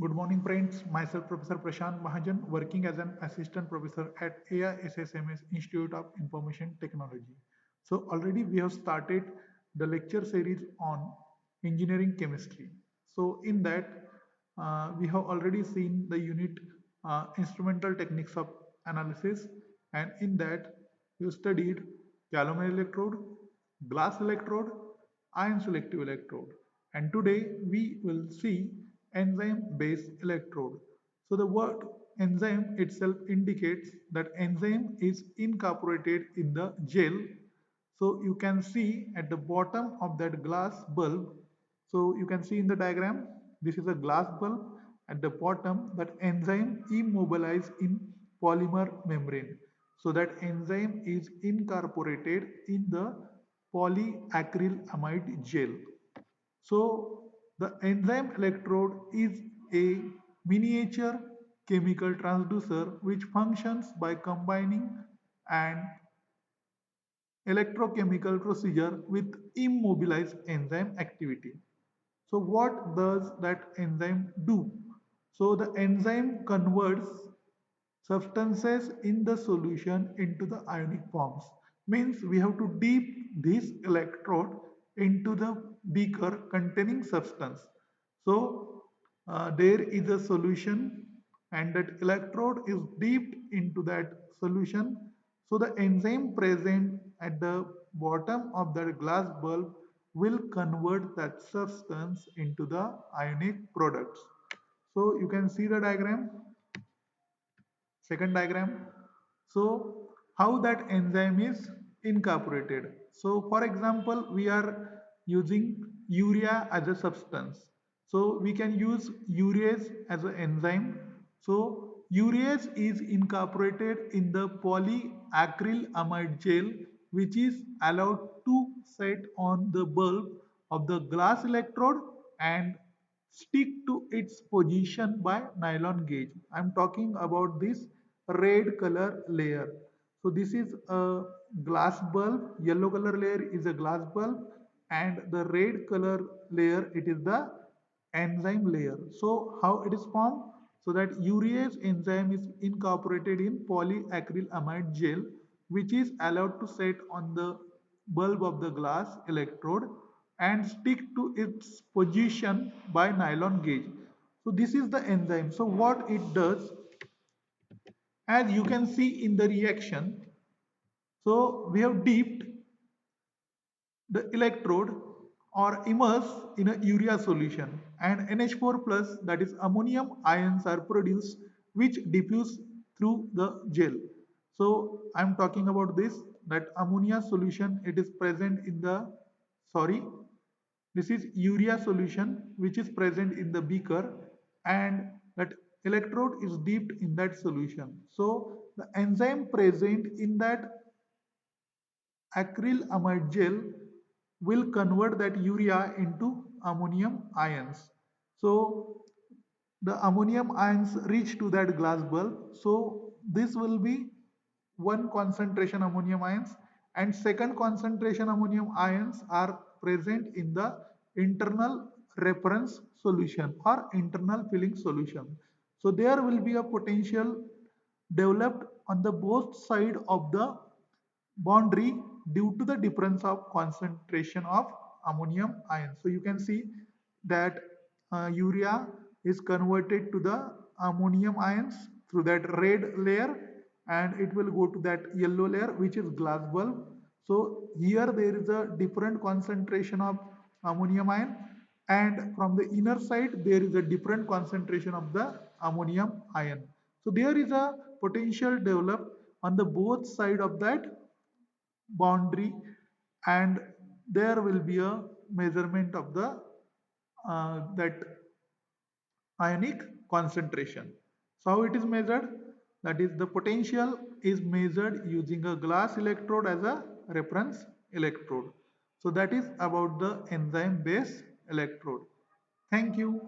Good morning, friends. Myself, Professor Prashant Mahajan, working as an assistant professor at AISSMS Institute of Information Technology. So, already we have started the lecture series on engineering chemistry. So, in that, we have already seen the unit instrumental techniques of analysis, and in that, we studied galvanized electrode, glass electrode, ion selective electrode. And today we will see enzyme based electrode. So the word enzyme itself indicates that enzyme is incorporated in the gel. So you can see at the bottom of that glass bulb. So you can see in the diagram, this is a glass bulb. At the bottom, that enzyme immobilized in polymer membrane. So that enzyme is incorporated in the polyacrylamide gel. So the enzyme electrode is a miniature chemical transducer which functions by combining an electrochemical procedure with immobilized enzyme activity. So what does that enzyme do? So the enzyme converts substances in the solution into the ionic forms. Means we have to dip this electrode into the beaker containing substance. So there is a solution and that electrode is dipped into that solution. So the enzyme present at the bottom of that glass bulb will convert that substance into the ionic products. So you can see the diagram. Second diagram. So how that enzyme is incorporated. So for example, we are using urea as a substance. So we can use urease as an enzyme. So urease is incorporated in the polyacrylamide gel which is allowed to set on the bulb of the glass electrode and stick to its position by nylon gauge. I'm talking about this red color layer. So this is a glass bulb, yellow color layer is a glass bulb and the red color layer it is the enzyme layer. So how it is formed? So that urease enzyme is incorporated in polyacrylamide gel which is allowed to set on the bulb of the glass electrode and stick to its position by nylon gauge. So this is the enzyme. So what it does, as you can see in the reaction, so we have dipped the electrode or immerse in a urea solution and NH4 plus, that is ammonium ions, are produced which diffuse through the gel. So I'm talking about this, that ammonia solution, it is present in the, sorry, this is urea solution which is present in the beaker and that electrode is dipped in that solution. So the enzyme present in that acrylamide gel will convert that urea into ammonium ions. So the ammonium ions reach to that glass bulb. So this will be one concentration ammonium ions and second concentration ammonium ions are present in the internal reference solution or internal filling solution. So there will be a potential developed on the both side of the boundary due to the difference of concentration of ammonium ions. So you can see that urea is converted to the ammonium ions through that red layer and it will go to that yellow layer which is glass bulb. So here there is a different concentration of ammonium ion and from the inner side there is a different concentration of the ammonium ion. So there is a potential developed on the both side of that boundary and there will be a measurement of the that ionic concentration. So how it is measured? That is, the potential is measured using a glass electrode as a reference electrode. So that is about the enzyme based electrode. Thank you.